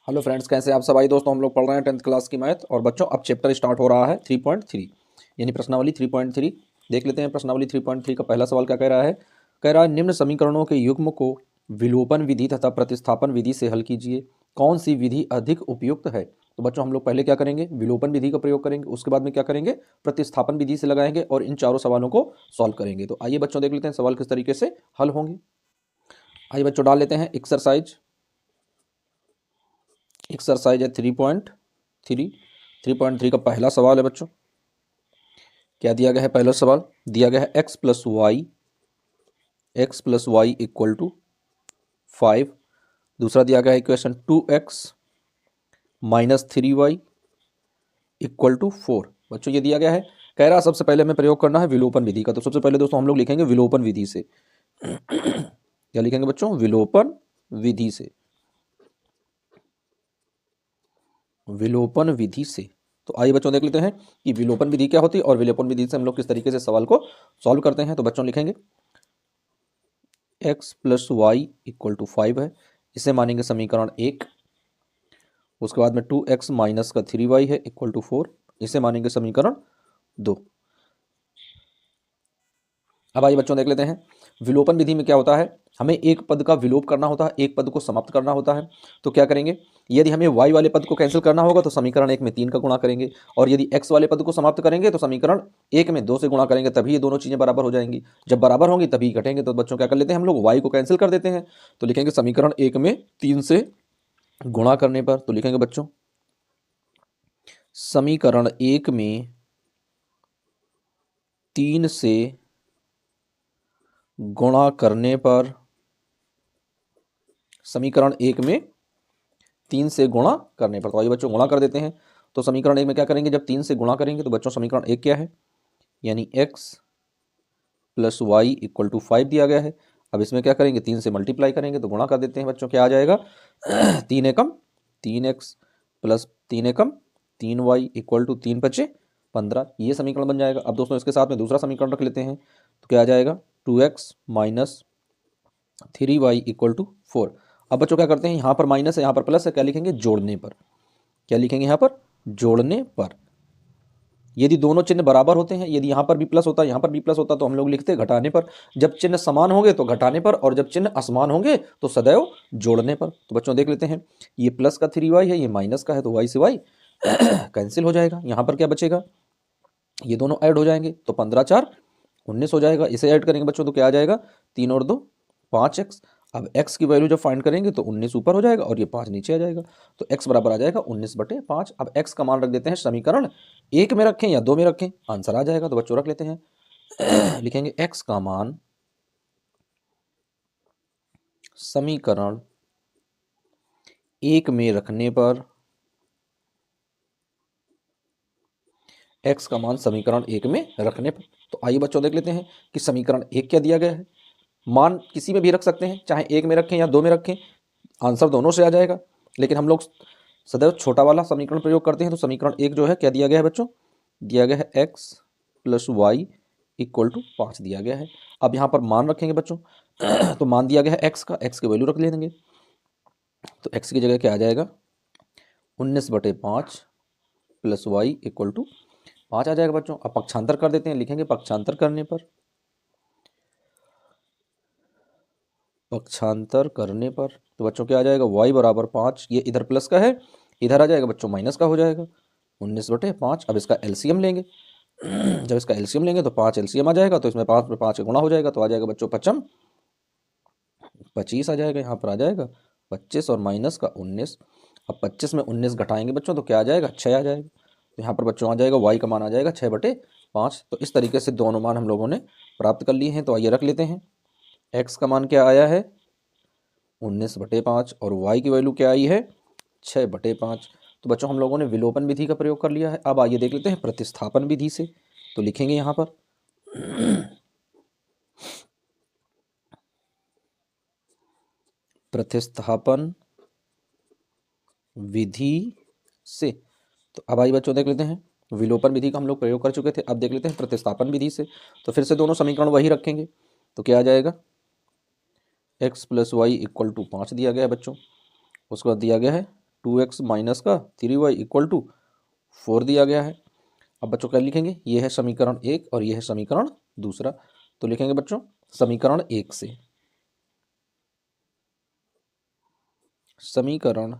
Hello friends, कैसे आप सब। आई दोस्तों, हम लोग पढ़ रहे हैं 10th क्लास की मैथ। और बच्चों अब चैप्टर स्टार्ट हो रहा है 3.3 यानी प्रश्नावली 3.3। देख लेते हैं प्रश्नावली 3.3 का पहला सवाल क्या कह रहा है। कह रहा है निम्न समीकरणों के युग्म को विलोपन विधि तथा प्रतिस्थापन विधि से हल कीजिए, कौन सी विधि अधिक उपयुक्त है। तो बच्चों हम लोग पहले क्या करेंगे, विलोपन विधि का प्रयोग करेंगे, उसके बाद में क्या करेंगे, प्रतिस्थापन विधि से लगाएंगे और इन चारों सवालों को सॉल्व करेंगे। तो आइए बच्चों देख लेते हैं सवाल किस तरीके से हल होंगे। आइए बच्चों डाल लेते हैं एक्सरसाइज है 3.3 का पहला सवाल है बच्चों। क्या दिया गया है, पहला सवाल दिया गया है X plus Y equal to 5। दूसरा दिया गया है equation 2x minus 3y equal to 4। बच्चों ये दिया गया है, कह रहा सबसे पहले हमें प्रयोग करना है विलोपन विधि का। तो सबसे पहले दोस्तों हम लोग लिखेंगे विलोपन विधि से क्या लिखेंगे बच्चों, विलोपन विधि से, विलोपन विधि से। तो आइए बच्चों देख लेते हैं कि विलोपन विधि क्या होती है और विलोपन विधि से हम लोग किस तरीके से सवाल को सॉल्व करते हैं। तो बच्चों लिखेंगे x plus Y equal to 5 है, इसे मानेंगे समीकरण 1। उसके बाद में 2x माइनस का 3y है इक्वल टू 4, इसे मानेंगे समीकरण 2। अब आइए बच्चों देख लेते हैं विलोपन विधि में क्या होता है, हमें एक पद का विलोप करना होता है, एक पद को समाप्त करना होता है। तो क्या करेंगे, यदि हमें y वाले पद को कैंसिल करना होगा तो समीकरण 1 में 3 का गुणा करेंगे, और यदि x वाले पद को समाप्त करेंगे तो समीकरण 1 में 2 से गुणा करेंगे, तभी ये दोनों चीज़ें बराबर हो जाएंगी। जब बराबर होंगी तभी घटेंगे। तो बच्चों क्या कर लेते हैं हम लोग, y को कैंसिल कर देते हैं। तो लिखेंगे समीकरण 1 में 3 से गुणा करने पर, तो लिखेंगे बच्चों समीकरण 1 में 3 से गुणा करने पर, समीकरण 1 में 3 से गुणा करने पर। तो आइए बच्चों गुणा कर देते हैं। तो समीकरण 1 में क्या करेंगे, जब 3 से गुणा करेंगे तो बच्चों समीकरण 1 क्या है, यानी x plus Y equal to 5 दिया गया है। अब इसमें क्या करेंगे, 3 से मल्टीप्लाई करेंगे, तो गुणा कर देते हैं बच्चों। क्या आ जाएगा 3 एकम 3x plus 3 Ekam 3y equal to 3 पचे 15, ये समीकरण बन जाएगा। अब दोस्तों इसके साथ में दूसरा समीकरण रख लेते हैं। तो क्या आ जाएगा 2x minus 3y equal to 4। अब बच्चों क्या करते हैं, यहाँ पर माइनस है यहाँ पर प्लस है, क्या लिखेंगे जोड़ने पर। क्या लिखेंगे यहाँ पर, जोड़ने पर। यदि दोनों चिन्ह बराबर होते हैं, यदि यहाँ पर भी प्लस होता है यहाँ पर भी प्लस होता तो हम लोग लिखते घटाने पर। जब चिन्ह समान होंगे तो घटाने पर, और जब चिन्ह असमान होंगे तो सदैव जोड़ने पर। तो बच्चों देख लेते हैं, ये प्लस का 3y है, ये माइनस का है, तो y से y कैंसिल हो जाएगा। यहाँ पर क्या बचेगा, ये दोनों ऐड हो जाएंगे तो 15 4 19 हो जाएगा। इसे ऐड करेंगे बच्चों तो क्या आ जाएगा, 3 और 2 5x। अब x की वैल्यू जब फाइंड करेंगे तो 19 ऊपर हो जाएगा और ये 5 नीचे आ जाएगा। तो x बराबर आ जाएगा 19/5। अब x का मान रख देते हैं समीकरण 1 में रखें या 2 में रखें, आंसर आ जाएगा। तो बच्चों रख लेते हैं लिखेंगे x का मान समीकरण 1 में रखने पर, x का मान समीकरण 1 में रखने पर। तो आइए बच्चों देख लेते हैं कि समीकरण 1 क्या दिया गया है। मान किसी में भी रख सकते हैं, चाहे 1 में रखें या 2 में रखें, आंसर दोनों से आ जाएगा। लेकिन हम लोग सदैव छोटा वाला समीकरण प्रयोग करते हैं। तो समीकरण 1 जो है क्या दिया गया है बच्चों, दिया गया है x plus Y equal to 5 दिया गया है। अब यहाँ पर मान रखेंगे बच्चों तो मान दिया गया है x का, x की वैल्यू रख लेंगे। तो x की जगह क्या आ जाएगा 19/5 प्लस वाई इक्वल टू 5 आ जाएगा बच्चों। अब पक्षांतर कर देते हैं, लिखेंगे पक्षांतर करने पर, पक्षांतर करने पर तो बच्चों क्या आ जाएगा y बराबर 5, ये इधर प्लस का है, इधर आ जाएगा बच्चों माइनस का हो जाएगा 19/5। अब इसका एलसीएम लेंगे जब इसका एलसीएम लेंगे तो 5 एलसीएम आ जाएगा, तो इसमें 5 में 5 का गुणा हो जाएगा, तो आ जाएगा बच्चों 55 25 आ जाएगा। यहाँ पर आ जाएगा 25 और माइनस का 19। अब 25 में 19 घटाएंगे बच्चों तो क्या आ जाएगा 6 आ जाएगा। तो यहाँ पर बच्चों आ जाएगा y का मान आ जाएगा 6/5। तो इस तरीके से दोनों मान हम लोगों ने प्राप्त कर लिए हैं। तो आइए रख लेते हैं, x का मान क्या आया है 19/5 और y की वैल्यू क्या आई है 6/5। तो बच्चों हम लोगों ने विलोपन विधि का प्रयोग कर लिया है। अब आइए देख लेते हैं प्रतिस्थापन विधि से। तो लिखेंगे यहाँ पर प्रतिस्थापन विधि से। तो अब आइए बच्चों देख लेते हैं, विलोपन विधि का हम लोग प्रयोग कर चुके थे, अब देख लेते हैं प्रतिस्थापन विधि से। तो फिर से दोनों समीकरण वही रखेंगे। तो क्या आ जाएगा x plus Y equal to 5 दिया गया है बच्चों। उसके बाद दिया गया है 2x माइनस का 3y इक्वल टू 4 दिया गया है। अब बच्चों क्या लिखेंगे, ये है समीकरण 1 और ये है समीकरण दूसरा। तो लिखेंगे बच्चों समीकरण 1 से, समीकरण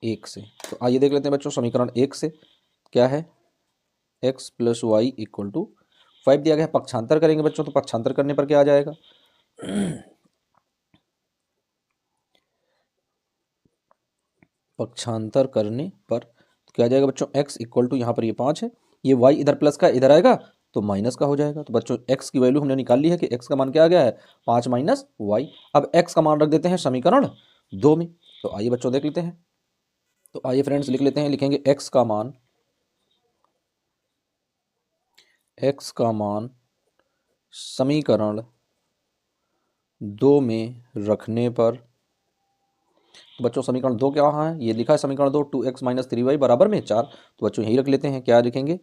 1 से। तो आइए देख लेते हैं बच्चों समीकरण 1 से क्या है, x plus Y equal to 5 दिया गया है। पक्षांतर करेंगे बच्चों, तो पक्षांतर करने पर क्या आ जाएगा, पक्षांतर करने पर क्या आ जाएगा बच्चों, x इक्वल टू यहाँ पर ये 5 है, ये y इधर प्लस का इधर आएगा तो माइनस का हो जाएगा। तो बच्चों x की वैल्यू हमने निकाल ली है कि x का मान क्या आ गया है, 5 माइनस वाई। अब x का मान रख देते हैं समीकरण 2 में। तो आइए बच्चों देख लेते हैं। तो आइए फ्रेंड्स लिख लेते हैं, लिखेंगे x का मान, x का मान समीकरण 2 में रखने पर, तो बच्चों समीकरण 2 क्या है, ये लिखा है समीकरण 2 2x माइनस 3y बराबर में 4। तो बच्चों यही रख लेते हैं, क्या लिखेंगे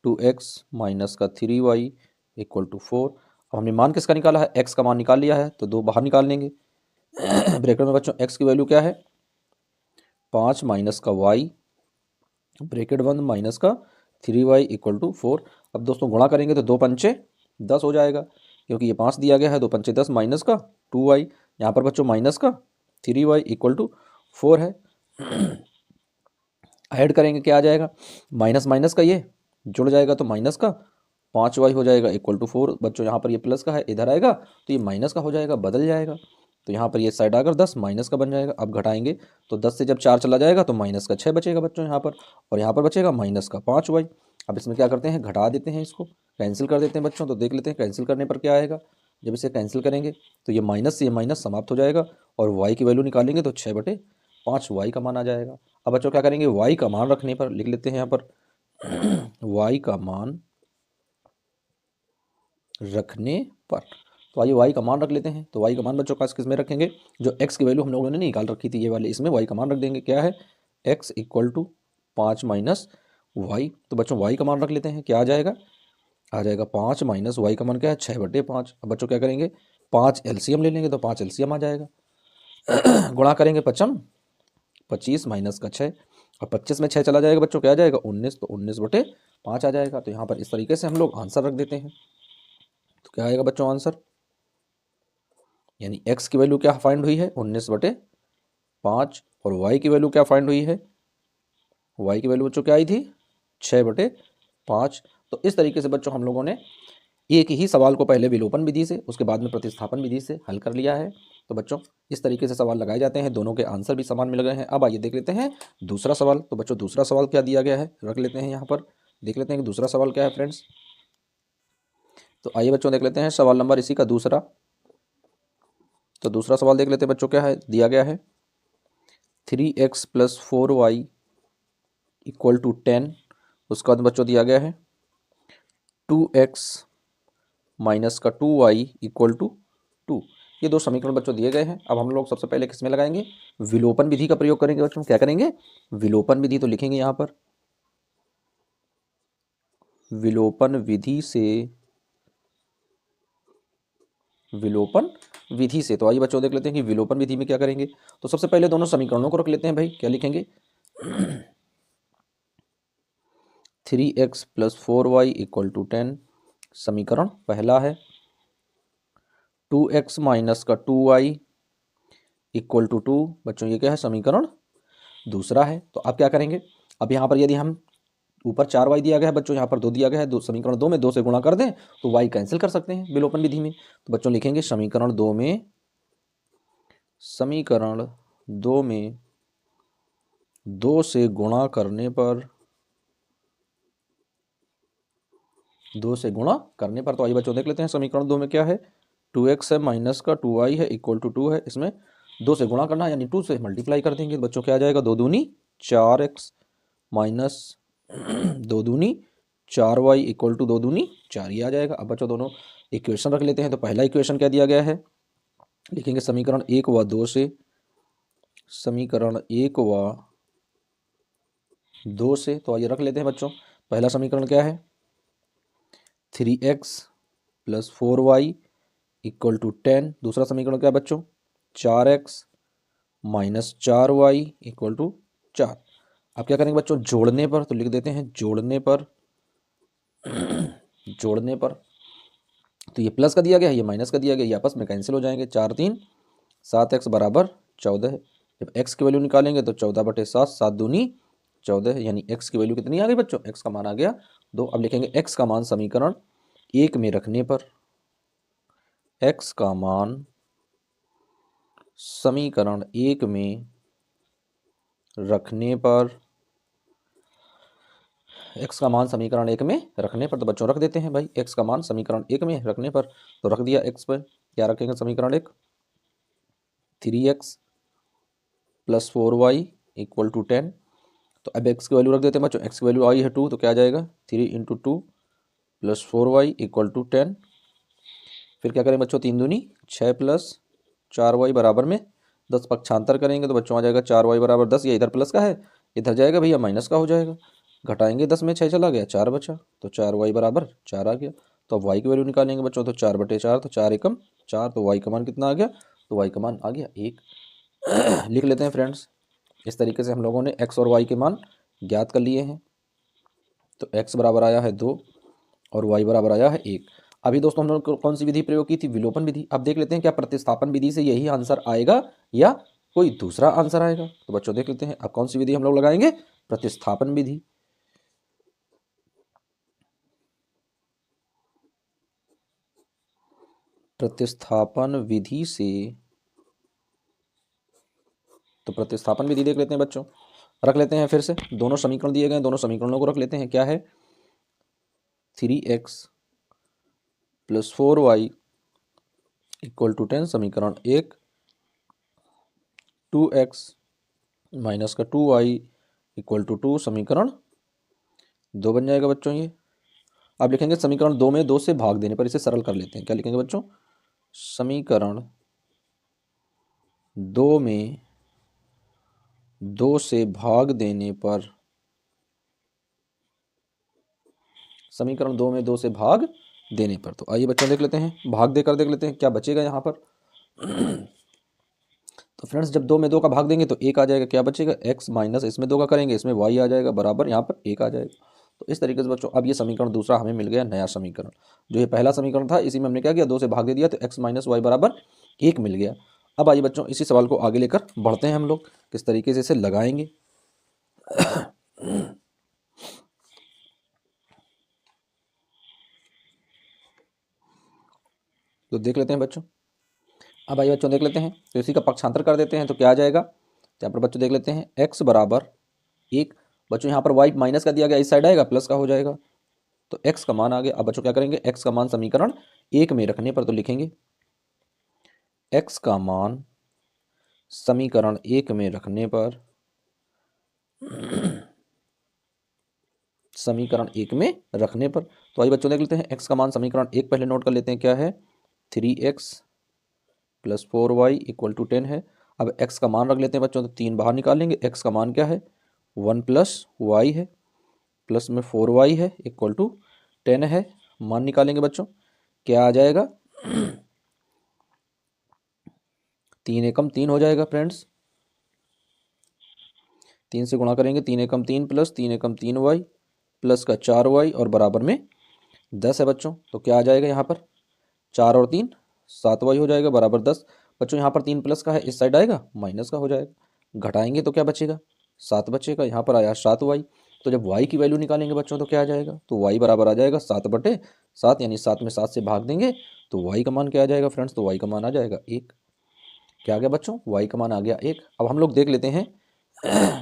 2x माइनस का 3y इक्वल टू 4। अब हमने मान किसका निकाला है, x का मान निकाल लिया है, तो 2 बाहर निकाल लेंगे। ब्रैकेट में बच्चों x की वैल्यू क्या है, 5 माइनस का y ब्रैकेट बंद माइनस का 3y इक्वल टू 4। अब दोस्तों गुणा करेंगे तो 2 पंचे 10 हो जाएगा, क्योंकि ये 5 दिया गया है, 2 पंचे 10 माइनस का 2y, यहाँ पर बच्चों माइनस का 3y इक्वल टू 4 है। ऐड करेंगे क्या आ जाएगा, माइनस माइनस का ये जुड़ जाएगा तो माइनस का 5y हो जाएगा इक्वल टू 4। बच्चों यहाँ पर ये प्लस का है, इधर आएगा तो ये माइनस का हो जाएगा, बदल जाएगा। तो यहाँ पर ये साइड आकर 10 माइनस का बन जाएगा। अब घटाएंगे तो 10 से जब 4 चला जाएगा तो माइनस का 6 बचेगा बच्चों यहाँ पर, और यहाँ पर बचेगा माइनस का 5y। अब इसमें क्या करते हैं, घटा देते हैं, इसको कैंसिल कर देते हैं बच्चों। तो देख लेते हैं कैंसिल करने पर क्या आएगा। जब इसे कैंसिल करेंगे तो ये माइनस से ये माइनस समाप्त हो जाएगा, और y की वैल्यू निकालेंगे तो 6/5 y का मान आ जाएगा। अब बच्चों क्या करेंगे, y का मान रखने पर लिख लेते हैं यहाँ पर y का मान रखने पर। तो आइए y का मान रख लेते हैं। तो y का मान बच्चों खास किस में रखेंगे, जो x की वैल्यू हम लोगों ने निकाल रखी थी ये वाले, इसमें y का मान रख देंगे। क्या है, x equal to 5 minus y. तो बच्चों y का मान रख लेते हैं, क्या आ जाएगा, आ जाएगा 5 माइनस वाई का मान क्या है 6/5। अब बच्चों क्या करेंगे, 5 एलसीएम ले लेंगे तो 5 एलसीएम आ जाएगा। गुणा करेंगे पचम 25 माइनस का 6, और 25 में 6 चला जाएगा बच्चों, क्या आ जाएगा 19, तो 19/5 आ जाएगा। तो यहाँ पर इस तरीके से हम लोग आंसर रख देते हैं। तो क्या आएगा बच्चों आंसर, यानी x की वैल्यू क्या फाइंड हुई है 19/5, और y की वैल्यू क्या फाइंड हुई है, y की वैल्यू बच्चों क्या आई थी 6/5। तो इस तरीके से बच्चों हम लोगों ने एक ही सवाल को पहले विलोपन विधि से, उसके बाद में प्रतिस्थापन विधि से हल कर लिया है। तो बच्चों इस तरीके से सवाल लगाए जाते हैं, दोनों के आंसर भी समान मिल गए हैं। अब आइए देख लेते हैं दूसरा सवाल। तो बच्चों दूसरा सवाल क्या दिया गया है, रख लेते हैं यहाँ पर, देख लेते हैं कि दूसरा सवाल क्या है फ्रेंड्स। तो आइए बच्चों देख लेते हैं सवाल नंबर इसी का दूसरा। तो दूसरा सवाल देख लेते हैं बच्चों, क्या है दिया गया है 3x plus 4y equal to 10। उसके बाद बच्चों दिया गया है 2x माइनस का 2y इक्वल टू 2। ये दो समीकरण बच्चों दिए गए हैं। अब हम लोग सबसे पहले किसमें लगाएंगे, विलोपन विधि का प्रयोग करेंगे बच्चों। क्या करेंगे, विलोपन विधि। तो लिखेंगे यहाँ पर विलोपन विधि से, विलोपन विधि से। तो आइए बच्चों देख लेते हैं कि विलोपन विधि में क्या करेंगे। तो सबसे पहले दोनों समीकरणों को रख लेते हैं भाई। क्या लिखेंगे 3x plus 4y equal to 10 समीकरण पहला है। 2x माइनस का 2y इक्वल टू 2 बच्चों ये क्या है समीकरण दूसरा है। तो आप क्या करेंगे, अब यहाँ पर यदि हम ऊपर 4y दिया गया है बच्चों, यहाँ पर 2 दिया गया है, दो समीकरण 2 में 2 से गुणा कर दें तो y कैंसिल कर सकते हैं विलोपन विधि में। तो बच्चों लिखेंगे समीकरण 2 में, समीकरण 2 में 2 से गुणा करने पर, 2 से गुणा करने पर। तो आइए बच्चों देख लेते हैं समीकरण 2 में क्या है, 2x है माइनस का 2y है इक्वल टू 2 है। इसमें 2 से गुणा करना है, यानी 2 से मल्टीप्लाई कर देंगे। बच्चों क्या आ जाएगा 2 दूनी 4x माइनस 2 दूनी 4y इक्वल टू 2 दूनी 4 ही आ जाएगा। अब बच्चों दोनों इक्वेशन रख लेते हैं। तो पहला इक्वेशन क्या दिया गया है, लिखेंगे समीकरण 1 व 2 से, समीकरण 1 व 2 से। तो आइए रख लेते हैं बच्चों। पहला समीकरण क्या है 3x plus 4y equal to 10। दूसरा समीकरण क्या है बच्चों 4x -4y इक्वल टू 4। अब क्या करेंगे बच्चों, जोड़ने पर, तो लिख देते हैं जोड़ने पर जोड़ने पर तो ये प्लस का दिया गया है, ये माइनस का दिया गया, ये आपस में कैंसिल हो जाएंगे। 4 3 7x बराबर 14 है। जब x की वैल्यू निकालेंगे तो 14/7, 7 दूनी 14 है, यानी x की वैल्यू कितनी आ गई बच्चों, x का मान आ गया 2। अब लिखेंगे x का मान समीकरण 1 में रखने पर, x का मान समीकरण 1 में रखने पर, x का मान समीकरण 1 में रखने पर, तो बच्चों रख देते हैं भाई x का मान समीकरण 1 में रखने पर, तो रख दिया x पर। क्या रखेंगे समीकरण 1, 3x + 4y इक्वल टू 10। तो अब x की वैल्यू रख देते हैं बच्चों, x की वैल्यू आई है 2, तो क्या आ जाएगा 3 × 2 + 4y इक्वल टू 10। फिर क्या करें बच्चों, 3 दूनी 6 + 4y बराबर में 10, पक्षांतर करेंगे तो बच्चों आ जाएगा 4y बराबर 10। ये इधर प्लस का है, इधर जाएगा भैया माइनस का हो जाएगा, घटाएंगे 10 में 6 चला गया, 4 बचा, तो 4y बराबर 4 आ गया। तो अब y की वैल्यू निकालेंगे बच्चों, तो 4/4, तो 4 एकम 4, तो y का मान कितना आ गया, तो y का मान आ गया 1। लिख लेते हैं फ्रेंड्स, इस तरीके से हम लोगों ने x और y के मान ज्ञात कर लिए हैं। तो x बराबर आया है 2 और y बराबर आया है 1। अभी दोस्तों हम लोग कौन सी विधि प्रयोग की थी, विलोपन विधि। अब देख लेते हैं क्या प्रतिस्थापन विधि से यही आंसर आएगा या कोई दूसरा आंसर आएगा। तो बच्चों देख लेते हैं अब कौन सी विधि हम लोग लगाएंगे, प्रतिस्थापन विधि। प्रतिस्थापन विधि से, तो प्रतिस्थापन विधि देख लेते हैं बच्चों, रख लेते हैं फिर से दोनों समीकरण दिए गए, दोनों समीकरणों को रख लेते हैं। क्या है, 3x + 4y इक्वल टू 10 समीकरण 1, 2x - 2y इक्वल टू 2 समीकरण 2 बन जाएगा बच्चों ये। अब लिखेंगे समीकरण 2 में 2 से भाग देने पर, इसे सरल कर लेते हैं। क्या लिखेंगे बच्चों, समीकरण 2 में 2 से भाग देने पर, समीकरण 2 में 2 से भाग देने पर, तो आइए बच्चों देख लेते हैं, भाग देकर देख लेते हैं क्या बचेगा यहाँ पर। तो फ्रेंड्स जब 2 में 2 का भाग देंगे तो 1 आ जाएगा, क्या बचेगा, x माइनस इसमें 2 का करेंगे, इसमें y आ जाएगा बराबर, यहाँ पर 1 आ जाएगा। तो इस तरीके से बच्चों अब ये समीकरण दूसरा हमें मिल गया, नया समीकरण। जो ये पहला समीकरण था इसी में हमने क्या किया, 2 से भाग दे दिया, तो x - y बराबर 1 मिल गया। अब आइए बच्चों इसी सवाल को आगे लेकर बढ़ते हैं हम लोग, किस तरीके से इसे लगाएंगे। तो देख लेते हैं बच्चों, अब आइए बच्चों देख लेते हैं, तो इसी का पक्षांतर कर देते हैं तो क्या आ जाएगा। तो यहाँ पर बच्चों देख लेते हैं, x बराबर 1, बच्चों यहाँ पर y माइनस का दिया गया, इस साइड आएगा प्लस का हो जाएगा, तो x का मान आ गया। अब बच्चों क्या करेंगे, x का मान समीकरण 1 में रखने पर, तो लिखेंगे x का मान समीकरण 1 में रखने पर, समीकरण 1 में रखने पर, तो आइए बच्चों देख लेते हैं, x का मान समीकरण 1 पहले नोट कर लेते हैं। क्या है, 3x + 4y इक्वल टू 10 है। अब x का मान रख लेते हैं बच्चों, तो 3 बाहर निकालेंगे, x का मान क्या है, 1 + y है, प्लस में 4y है इक्वल टू 10 है। मान निकालेंगे बच्चों, क्या आ जाएगा, 3 एकम 3 हो जाएगा फ्रेंड्स, 3 से गुणा करेंगे, 3 एकम 3 प्लस 3 एकम 3y प्लस का 4y और बराबर में 10 है बच्चों। तो क्या आ जाएगा यहाँ पर, 4 और 3 7y हो जाएगा बराबर 10। बच्चों यहाँ पर 3 प्लस का है, इस साइड आएगा माइनस का हो जाएगा, घटाएंगे तो क्या बचेगा, 7 बचेगा। यहाँ पर आया 7y, तो जब y की वैल्यू निकालेंगे बच्चों तो क्या आ जाएगा, तो y बराबर आ जाएगा 7/7, यानी 7 में 7 से भाग देंगे तो y का मान क्या आ जाएगा फ्रेंड्स, तो y का मान आ जाएगा 1। क्या आ गया बच्चों, y का मान आ गया 1। अब हम लोग देख लेते हैं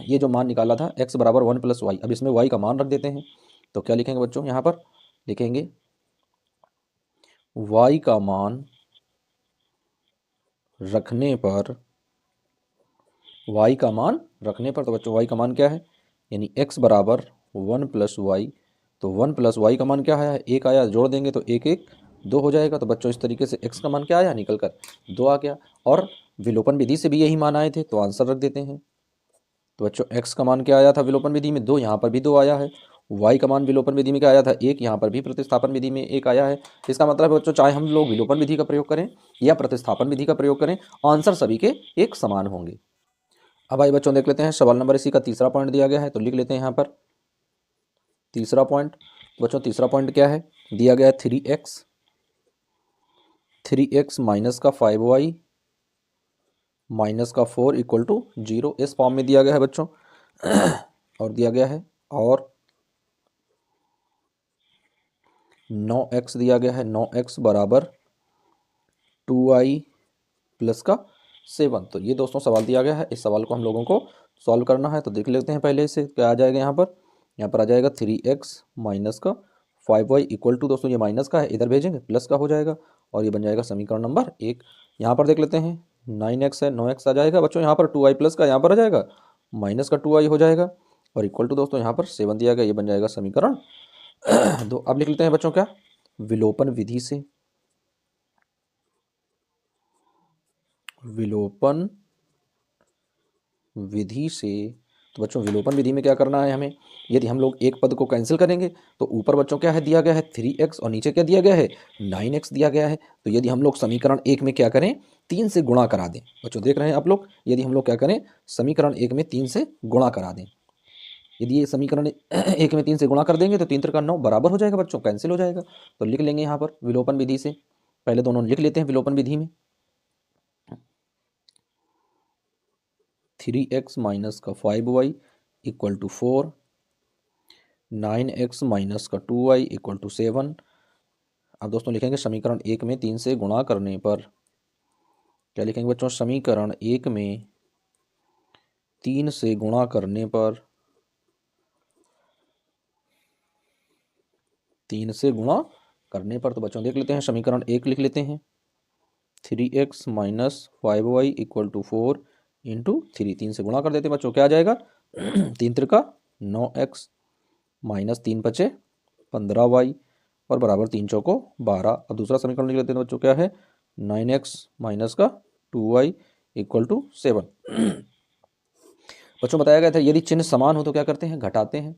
ये जो मान निकाला था x बराबर 1 + y, अब इसमें y का मान रख देते हैं। तो क्या लिखेंगे बच्चों, यहाँ पर लिखेंगे y का मान रखने पर, y का मान रखने पर, तो बच्चों y का मान क्या है, यानी x बराबर 1 + y, तो 1 + y का मान क्या आया, 1 आया, जोड़ देंगे तो 1 1 2 हो जाएगा। तो बच्चों इस तरीके से x का मान क्या आया, निकल कर 2 आ गया, और विलोपन विधि से भी यही मान आए थे, तो आंसर रख देते हैं। तो बच्चों x का मान क्या आया था विलोपन विधि में, 2, यहाँ पर भी 2 आया है। y का मान विलोपन विधि में क्या आया था, 1, यहाँ पर भी प्रतिस्थापन विधि में 1 आया है। इसका मतलब है बच्चों, चाहे हम लोग विलोपन विधि का प्रयोग करें या प्रतिस्थापन विधि का प्रयोग करें, आंसर सभी के एक समान होंगे। अब आइए बच्चों देख लेते हैं सवाल नंबर इसी का तीसरा पॉइंट दिया गया है, तो लिख लेते हैं यहाँ पर तीसरा पॉइंट। बच्चों तीसरा पॉइंट क्या है, दिया गया है 3x माइनस का 5y माइनस का 4 इक्वल टू 0, इस फॉर्म में दिया गया है बच्चों। और दिया गया है और 9x दिया गया है, 9x बराबर 2y प्लस का 7। तो ये दोस्तों सवाल दिया गया है, इस सवाल को हम लोगों को सॉल्व करना है। तो देख लेते हैं पहले इसे क्या आ जाएगा। यहाँ पर आ जाएगा 3x माइनस का 5y इक्वल टू, दोस्तों ये माइनस का है, इधर भेजेंगे प्लस का हो जाएगा और ये बन जाएगा समीकरण नंबर 1। यहाँ पर देख लेते हैं 9x है, 9x आ जाएगा बच्चों, यहाँ पर 2y प्लस का यहाँ पर आ जाएगा माइनस का 2y हो जाएगा और इक्वल टू दोस्तों यहाँ पर 7 दिया गया, ये बन जाएगा समीकरण 2। अब लिख लेते हैं बच्चों क्या, विलोपन विधि से, विलोपन विधि से। तो बच्चों विलोपन विधि में क्या करना है हमें, यदि हम लोग एक पद को कैंसिल करेंगे तो ऊपर बच्चों क्या है दिया गया है 3x और नीचे क्या दिया गया है 9x दिया गया है। तो यदि हम लोग समीकरण 1 में क्या करें 3 से गुणा करा दें, बच्चों देख रहे हैं आप लोग, यदि हम लोग क्या करें समीकरण 1 में 3 से गुणा करा दें, यदि ये समीकरण 1 में 3 से गुणा कर देंगे तो 3 3 9 बराबर हो जाएगा बच्चों, कैंसिल हो जाएगा। तो लिख लेंगे यहाँ पर विलोपन विधि से, पहले दोनों लिख लेते हैं विलोपन विधि में। 3x माइनस का 5y equal to 4, 9x minus का 2y इक्वल टू 7। अब दोस्तों लिखेंगे समीकरण 1 में 3 से गुणा करने पर, क्या लिखेंगे बच्चों, समीकरण 1 में 3 से गुणा करने पर, 3 से गुणा करने पर, तो बच्चों देख लेते हैं समीकरण 1 लिख लेते हैं 3x minus 5y equal to 4 into 3, 3 से गुणा कर देते हैं बच्चों, क्या आ जाएगा 3 त्रिका 9x माइनस 3 पचे 15y और बराबर 3 चौको 12। और दूसरा समीकरण लिख लेते हैं बच्चों, क्या है 9x माइनस का 2y इक्वल टू 7। बच्चों बताया गया था यदि चिन्ह समान हो तो क्या करते हैं घटाते हैं,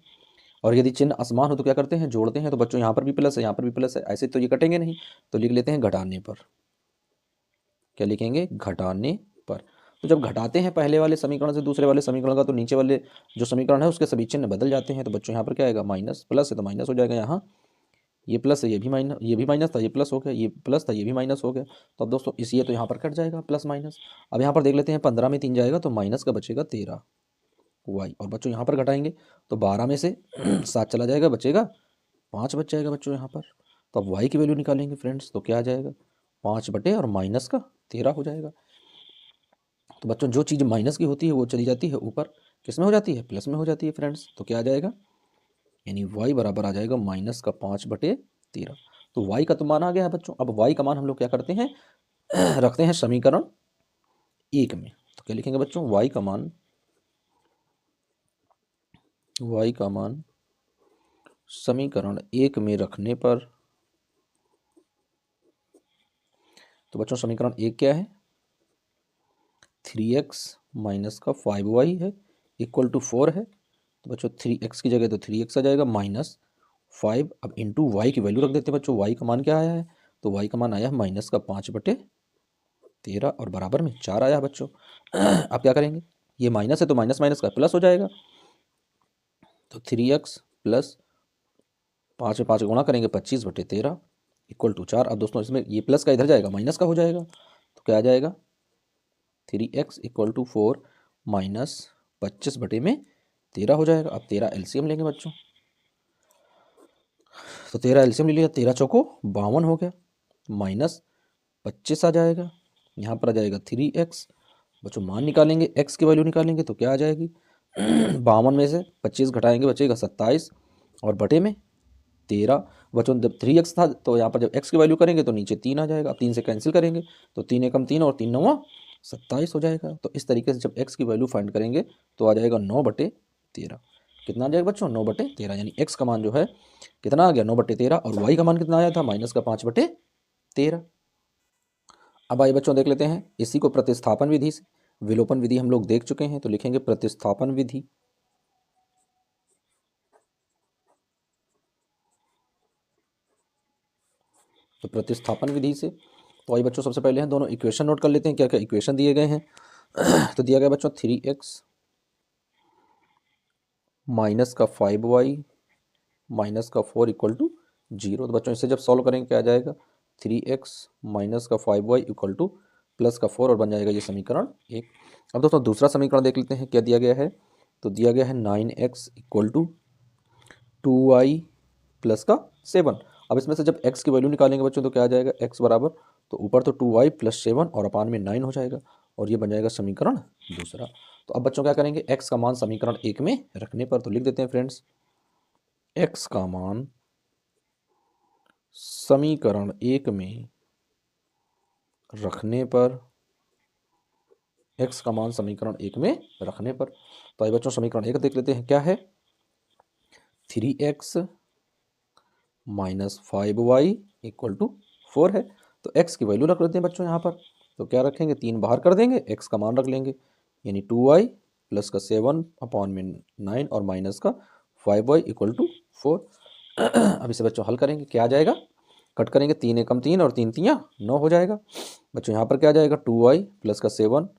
और यदि चिन्ह असमान हो तो क्या करते हैं जोड़ते हैं। तो बच्चों यहाँ पर भी प्लस है, यहाँ पर भी प्लस है, ऐसे तो ये कटेंगे नहीं, तो लिख लेते हैं घटाने पर। क्या लिखेंगे घटाने पर। तो जब घटाते हैं पहले वाले समीकरण से दूसरे वाले समीकरण का, तो नीचे वाले जो समीकरण है उसके सभी चिन्ह बदल जाते हैं। तो बच्चों यहाँ पर क्या आएगा माइनस, प्लस है तो माइनस हो जाएगा, यहाँ ये प्लस है, ये भी माइनस था, ये प्लस हो गया, ये प्लस था, ये भी माइनस हो गया। तो अब दोस्तों इस ये तो यहाँ पर कट जाएगा प्लस माइनस। अब यहाँ पर देख लेते हैं 15 में 3 जाएगा तो माइनस का बचेगा 13 वाई, और बच्चों यहाँ पर घटाएंगे तो 12 में से 7 चला जाएगा, बचेगा 5 बच जाएगा बच्चों यहाँ पर। तो अब वाई की वैल्यू निकालेंगे फ्रेंड्स, तो क्या आ जाएगा 5 बटे और माइनस का 13 हो जाएगा। तो बच्चों जो चीज़ माइनस की होती है वो चली जाती है ऊपर, किस में हो जाती है प्लस में हो जाती है फ्रेंड्स। तो क्या आ जाएगा, यानी y बराबर आ जाएगा माइनस का 5/13। तो y का तो मान आ गया है बच्चों। अब y का मान हम लोग क्या करते हैं रखते हैं समीकरण 1 में। तो क्या लिखेंगे बच्चों, y का मान समीकरण 1 में रखने पर, तो बच्चों समीकरण 1 क्या है 3x माइनस का 5y है इक्वल टू 4 है। तो बच्चों 3x की जगह तो 3x आ जाएगा माइनस 5, अब इंटू वाई की वैल्यू रख देते हैं बच्चों। वाई का मान क्या आया है, तो वाई का मान आया है माइनस का 5/13 और बराबर में 4 आया है बच्चों। अब क्या करेंगे, ये माइनस है तो माइनस माइनस का प्लस हो जाएगा, तो 3x प्लस 5 में 5 गुणा करेंगे 25/13 इक्वल टू 4। अब दोस्तों इसमें ये प्लस का इधर जाएगा माइनस का हो जाएगा, तो क्या आ जाएगा 3x इक्वल टू 4 माइनस 25/13 हो जाएगा। अब 13 एलसीएम लेंगे बच्चों, तो 13 एलसीएम ले लिया, 13 चौको 52 हो गया, माइनस 25 आ जाएगा, यहाँ पर आ जाएगा 3x। बच्चों मान निकालेंगे, x की वैल्यू निकालेंगे तो क्या आ जाएगी 52 में से 25 घटाएंगे बचेगा 27 और बटे में 13। बच्चों जब 3x था तो यहाँ पर जब x की वैल्यू करेंगे तो नीचे 3 आ जाएगा, 3 से कैंसिल करेंगे तो 3 एकम 3 और 3 9 27 हो जाएगा। तो इस तरीके से जब x की वैल्यू फाइंड करेंगे तो आ जाएगा 9/13। कितना आ जाएगा बच्चों 9/13, यानी x का मान जो है कितना आ गया 9/13 और y का मान कितना आया था माइनस का 5/13। अब आइए बच्चों देख लेते हैं इसी को प्रतिस्थापन विधि से। विलोपन विधि हम लोग देख चुके हैं, तो लिखेंगे प्रतिस्थापन विधि। तो प्रतिस्थापन विधि से तो आइए बच्चों सबसे पहले हैं दोनों इक्वेशन नोट कर लेते हैं, क्या क्या इक्वेशन दिए गए हैं। तो दिया गया बच्चों 3x माइनस का 5y माइनस का 4 इक्वल टू 0। तो बच्चों इसे जब सॉल्व करेंगे क्या आ जाएगा, 3x माइनस का 5y इक्वल टू प्लस का 4 और बन जाएगा ये समीकरण 1। अब दोस्तों दूसरा समीकरण देख लेते हैं क्या दिया गया है। तो दिया गया है 9x equal to 2y plus का 7। अब इसमें से जब x की वैल्यू निकालेंगे बच्चों तो क्या आ जाएगा, x बराबर तो ऊपर तो 2y प्लस 7 और अपान में 9 हो जाएगा और ये बन जाएगा समीकरण दूसरा। तो अब बच्चों क्या करेंगे, x का मान समीकरण 1 में रखने पर, तो लिख देते हैं फ्रेंड्स x का मान समीकरण 1 में रखने पर, x का मान समीकरण 1 में रखने पर। तो आइए बच्चों समीकरण 1 देख लेते हैं क्या है, 3x minus 5y equal to 4 है। तो x की वैल्यू रख लेते हैं बच्चों यहाँ पर। तो क्या रखेंगे, 3 बाहर कर देंगे, x का मान रख लेंगे यानी 2y प्लस का 7 अपॉन में 9 और माइनस का 5y इक्वल टू 4। अब इसे बच्चों हल करेंगे, क्या आ जाएगा, कट करेंगे, 3 एकम 3 और 3 तियाँ 9 हो जाएगा। बच्चों यहाँ पर क्या आ जाएगा, 2y प्लस का 7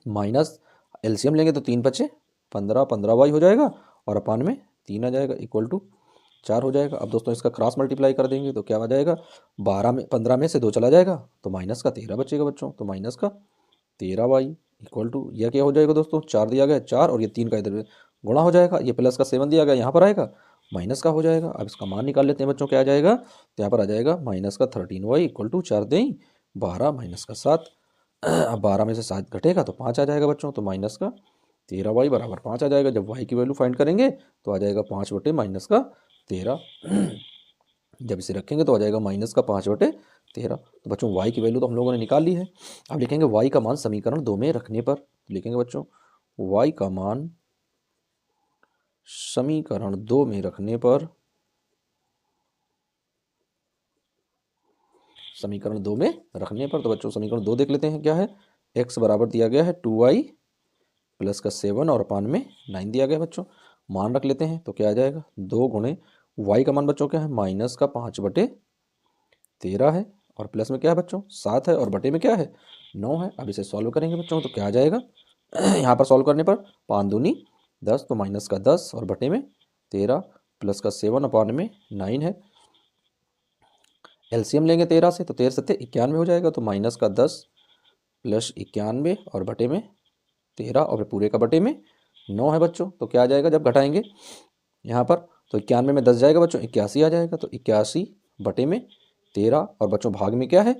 माइनस एलसीएम लेंगे तो 3 बचे 15, 15y हो जाएगा और अपान में 3 आ जाएगा इक्वल टू 4 हो जाएगा। अब दोस्तों इसका क्रॉस मल्टीप्लाई कर देंगे तो क्या आ जाएगा, 15 में से 2 चला जाएगा तो माइनस का 13 बचेगा बच्चों। तो माइनस का 13y इक्वल टू यह क्या हो जाएगा दोस्तों, 4 दिया गया 4 और ये 3 का इधर गुणा हो जाएगा, ये प्लस का 7 दिया गया यहाँ पर आएगा माइनस का हो जाएगा। अब इसका मान निकाल लेते हैं बच्चों, क्या आ जाएगा, तो यहाँ पर आ जाएगा माइनस का 13y इक्वल टू 4 दें 12 माइनस का 7। अब 12 में से 7 घटेगा तो 5 आ जाएगा बच्चों। तो माइनस का 13y बराबर 5 आ जाएगा। जब y की वैल्यू फाइंड करेंगे तो आ जाएगा 5 बटे माइनस का 13। जब इसे रखेंगे तो आ जाएगा माइनस का 5 बटे 13। तो बच्चों y की वैल्यू तो हम लोगों ने निकाल ली है। अब लिखेंगे y का मान समीकरण 2 में रखने पर। लिखेंगे बच्चों y का मान समीकरण 2 में रखने पर, समीकरण 2 में रखने पर, तो बच्चों समीकरण 2 देख लेते हैं क्या है, x बराबर दिया गया है 2y प्लस का 7 और अपान में 9 दिया गया बच्चों। मान रख लेते हैं तो क्या आ जाएगा, 2 गुणे y का मान बच्चों क्या है, माइनस का 5 बटे 13 है और प्लस में क्या है बच्चों 7 है और बटे में क्या है 9 है। अब इसे सॉल्व करेंगे बच्चों तो क्या आ जाएगा, यहाँ पर सॉल्व करने पर 5 दूनी 10 तो माइनस का 10 और बटे में 13 प्लस का 7 अपान में 9 है। एलसीएम लेंगे 13 से तो 13 सत्ते 91 हो जाएगा। तो माइनस का 10 प्लस 91 और बटे में 13 और पूरे का बटे में 9 है बच्चों। तो क्या आ जाएगा जब घटाएंगे यहाँ पर, तो 91 में 10 जाएगा बच्चों 81 आ जाएगा। तो 81 बटे में 13 और बच्चों भाग में क्या है,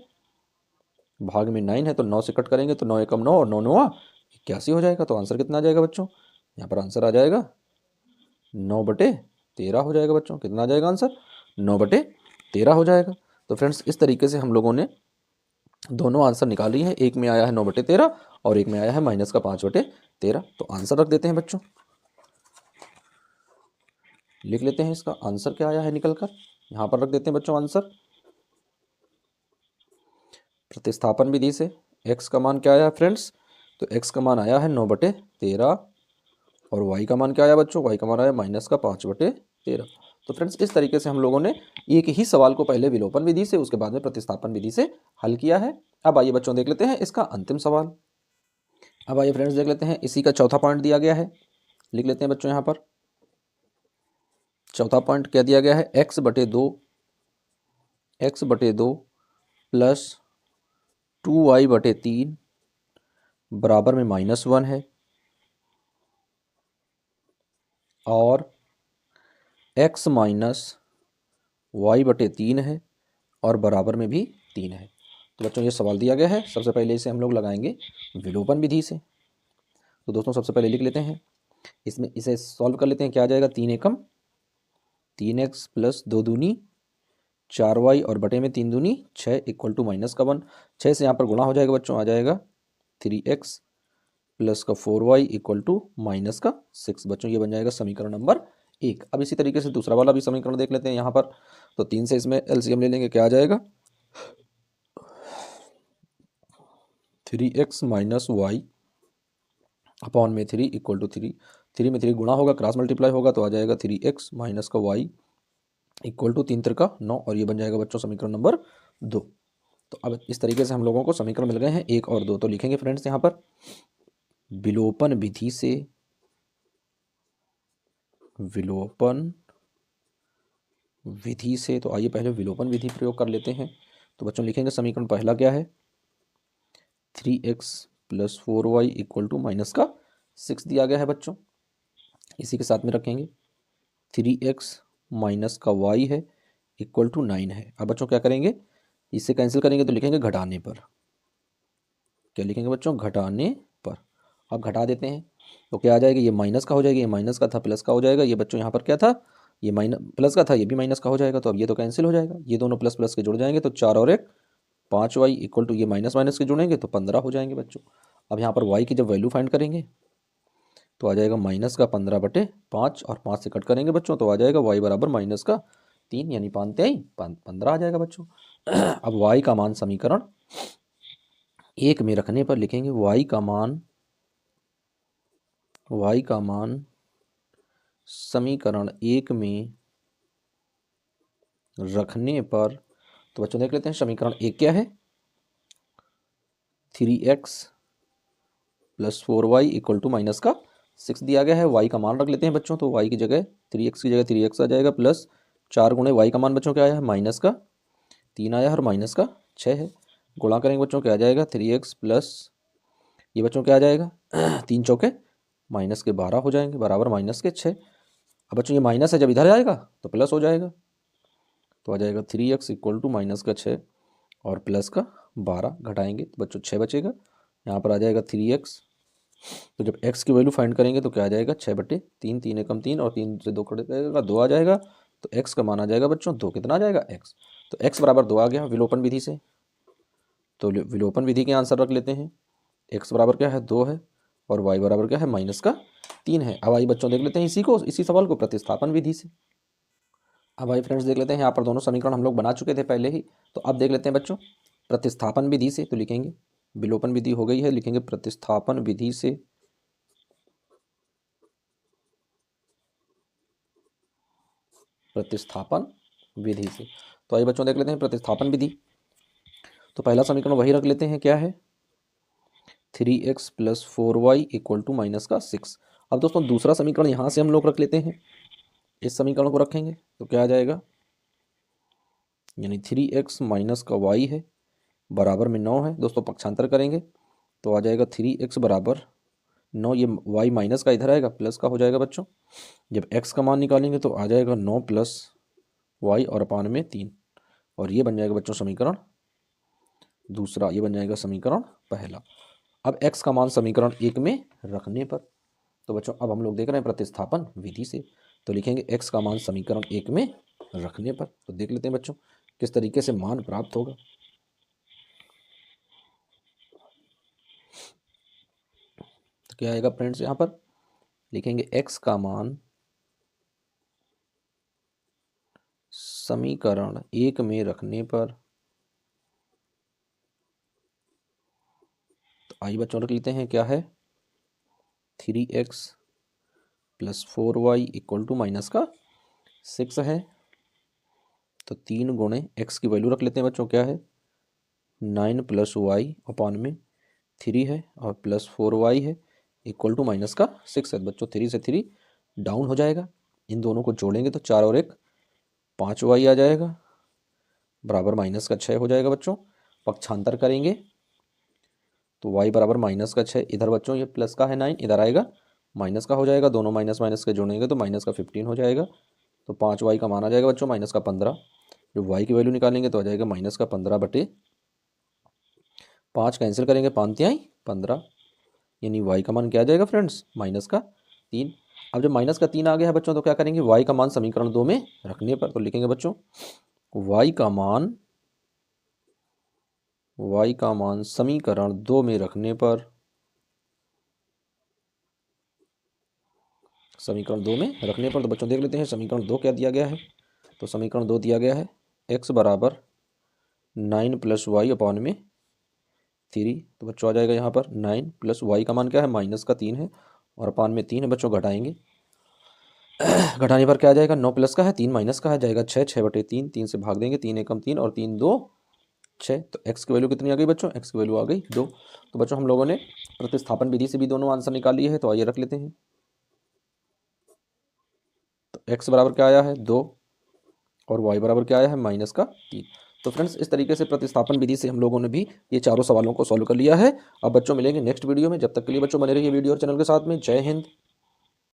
भाग में 9 है तो 9 से कट करेंगे तो 9 एकम 9 और 9 9 81 हो जाएगा। तो आंसर कितना आ जाएगा बच्चों, यहाँ पर आंसर आ जाएगा 9 बटे 13 हो जाएगा बच्चों। कितना आ जाएगा आंसर, 9 बटे 13 हो जाएगा। तो फ्रेंड्स इस तरीके से हम लोगों ने दोनों आंसर निकाली है, एक में आया है 9 बटे 13 और एक में आया है माइनस का 5 बटे 13। तो आंसर रख देते हैं बच्चों, लिख लेते हैं इसका आंसर क्या आया है निकल कर, यहाँ पर रख देते हैं बच्चों आंसर। प्रतिस्थापन विधि से x का मान क्या आया है फ्रेंड्स, तो x का मान आया है 9 बटे 13 और y का मान क्या आया बच्चों, y का मान आया माइनस का 5 बटे 13। तो फ्रेंड्स इस तरीके से हम लोगों ने एक ही सवाल को पहले विलोपन विधि से उसके बाद में प्रतिस्थापन विधि से हल किया है। अब आइए बच्चों देख लेते हैं इसका अंतिम सवाल। अब आइए फ्रेंड्स देख लेते हैं, इसी का चौथा पॉइंट दिया गया है, लिख लेते हैं बच्चों यहाँ पर। चौथा पॉइंट क्या दिया गया है, x बटे 2 प्लस 2y बटे 3 बराबर में -1 है और x माइनस y बटे 3 है और बराबर में भी 3 है। तो बच्चों ये सवाल दिया गया है, सबसे पहले इसे हम लोग लगाएंगे विलोपन विधि से। तो दोस्तों सबसे पहले लिख लेते हैं, इसमें इसे सॉल्व कर लेते हैं, क्या आ जाएगा, 3 एकम 3x प्लस 2 दूनी 4y और बटे में 3 दूनी 6 इक्वल टू माइनस का 1। 6 से यहाँ पर गुणा हो जाएगा बच्चों, आ जाएगा 3x प्लस का 4y इक्वल टू माइनस का 6। बच्चों ये बन जाएगा समीकरण नंबर 1। अब इसी तरीके से दूसरा वाला भी समीकरण देख लेते हैं यहाँ पर। तो 3 से इसमें एलसीएम ले लेंगे, क्या आ जाएगा, 3x माइनस वाई अपॉन में 3 इक्वल टू 3 में 3 गुणा होगा, क्रॉस मल्टीप्लाई होगा तो आ जाएगा 3x माइनस का वाई इक्वल टू 3 3 का 9 और ये बन जाएगा बच्चों समीकरण नंबर 2। तो अब इस तरीके से हम लोगों को समीकरण मिल गए हैं 1 और 2। तो लिखेंगे फ्रेंड्स यहाँ पर विलोपन विधि से, विलोपन विधि से, तो आइए पहले विलोपन विधि प्रयोग कर लेते हैं। तो बच्चों लिखेंगे समीकरण पहला क्या है, 3x + 4y = -6 दिया गया है बच्चों। इसी के साथ में रखेंगे 3x - y है = 9 है। अब बच्चों क्या करेंगे, इससे कैंसिल करेंगे तो लिखेंगे घटाने पर। क्या लिखेंगे बच्चों, घटाने पर। अब घटा देते हैं तो क्या आ जाएगा, ये माइनस का हो जाएगा, ये माइनस का था प्लस का हो जाएगा। ये बच्चों यहाँ पर क्या था, ये माइनस प्लस का था, ये भी माइनस का हो जाएगा। तो अब ये तो कैंसिल हो जाएगा, ये दोनों प्लस प्लस के जुड़ जाएंगे तो 4 और 1 5y = ये माइनस माइनस के जुड़ेंगे तो 15 हो जाएंगे बच्चों। अब यहाँ पर y की जब वैल्यू फाइंड करेंगे तो आ जाएगा -15/5 और 5 से कट करेंगे बच्चों तो आ जाएगा y = -3 यानी 15 आ जाएगा बच्चों। अब y का मान समीकरण 1 में रखने पर लिखेंगे y का मान समीकरण 1 में रखने पर, तो बच्चों देख लेते हैं समीकरण 1 क्या है, 3x + 4y = -6 दिया गया है। y का मान रख लेते हैं बच्चों, तो y की जगह 3x की जगह 3x आ जाएगा प्लस 4 गुणे y का मान बच्चों क्या आया है, -3 आया है और -6 है। गुणा करेंगे बच्चों क्या आ जाएगा, 3x प्लस ये बच्चों क्या आ जाएगा 3 चौके -12 हो जाएंगे बराबर -6। अब बच्चों ये माइनस है, जब इधर आएगा तो प्लस हो जाएगा तो आ जाएगा 3x = -6 और +12 घटाएंगे तो बच्चों 6 बचेगा। यहाँ पर आ जाएगा 3x, तो जब x की वैल्यू फाइंड करेंगे तो क्या आ जाएगा 6/3, 3 एकम 3 और 3 से 2 कट जाएगा 2 आ जाएगा। तो x का मान आ जाएगा बच्चों 2, कितना आ जाएगा x, तो x = 2 आ गया विलोपन विधि से। तो विलोपन विधि के आंसर रख लेते हैं, x बराबर क्या है 2 है और y बराबर क्या है -3 है। अब आइए बच्चों देख लेते हैं इसी सवाल को प्रतिस्थापन विधि से। अब भाई फ्रेंड्स देख लेते हैं, यहाँ पर दोनों समीकरण हम लोग बना चुके थे पहले ही, तो अब देख लेते हैं बच्चों प्रतिस्थापन विधि से। तो लिखेंगे विलोपन विधि हो गई है, लिखेंगे प्रतिस्थापन विधि से, प्रतिस्थापन विधि से। तो आइए बच्चों देख लेते हैं प्रतिस्थापन विधि। तो पहला समीकरण वही रख लेते हैं, क्या है 3x + 4y = -6। अब दोस्तों दूसरा समीकरण यहाँ से हम लोग रख लेते हैं, इस समीकरण को रखेंगे तो क्या आ जाएगा, यानी 3x - y है बराबर में 9 है। दोस्तों पक्षांतर करेंगे तो आ जाएगा 3x = 9, ये y माइनस का इधर आएगा प्लस का हो जाएगा बच्चों। जब x का मान निकालेंगे तो आ जाएगा 9 + y और अपान में 3, और ये बन जाएगा बच्चों समीकरण दूसरा, ये बन जाएगा समीकरण पहला। अब x का मान समीकरण 1 में रखने पर, तो बच्चों अब हम लोग देख रहे हैं प्रतिस्थापन विधि से, तो लिखेंगे x का मान समीकरण 1 में रखने पर। तो देख लेते हैं बच्चों किस तरीके से मान प्राप्त होगा। तो क्या आएगा फ्रेंड्स, यहाँ पर लिखेंगे x का मान समीकरण 1 में रखने पर। तो आइए बच्चों रख लेते हैं, क्या है 3x + 4y = -6 है। तो 3 गुणे x की वैल्यू रख लेते हैं बच्चों, क्या है 9 + y अपान में 3 है और +4y है =-6 है। बच्चों 3 से 3 डाउन हो जाएगा, इन दोनों को जोड़ेंगे तो 4 और 1 5y आ जाएगा बराबर -6 हो जाएगा बच्चों। पक्षांतर करेंगे तो y बराबर -6, इधर बच्चों ये प्लस का है 9, इधर आएगा माइनस का हो जाएगा, दोनों माइनस माइनस के जोड़ेंगे तो -15 हो जाएगा। तो 5y का मान आ जाएगा बच्चों -15, जो y की वैल्यू निकालेंगे तो आ जाएगा -15/5, कैंसिल करेंगे 5 तिहाई 15, यानी y का मान क्या आ जाएगा फ्रेंड्स -3। अब जब -3 आ गया है बच्चों तो क्या करेंगे, y का मान समीकरण 2 में रखने पर, तो लिखेंगे बच्चों y का मान समीकरण 2 में रखने पर, समीकरण 2 में रखने पर। तो बच्चों देख लेते हैं समीकरण 2 क्या दिया गया है। तो समीकरण 2 दिया गया है x = 9 + y अपान में 3। तो बच्चों आ जाएगा यहाँ पर 9 + y का मान क्या है -3 है और अपान में 3 है बच्चों, घटाएंगे घटाने पर क्या आ जाएगा, 9 प्लस का है 3 माइनस का है जाएगा 6, 6/3, 3 से भाग देंगे, 3 एकम 3 और 3 2 6। तो x की वैल्यू कितनी आ गई बच्चों? x की वैल्यू आ गई 2। तो बच्चों हम लोगों ने प्रतिस्थापन विधि से भी दोनों आंसर निकाल लिए है, तो आइए रख लेते हैं। तो x बराबर क्या आया है? 2 और y बराबर क्या आया है? -3। तो फ्रेंड्स इस तरीके से प्रतिस्थापन विधि से हम लोगों ने भी ये चारों सवालों को सॉल्व कर लिया है। अब बच्चों मिलेंगे नेक्स्ट वीडियो में, जब तक के लिए बच्चों बने रहिए वीडियो और चैनल के साथ में। जय हिंद।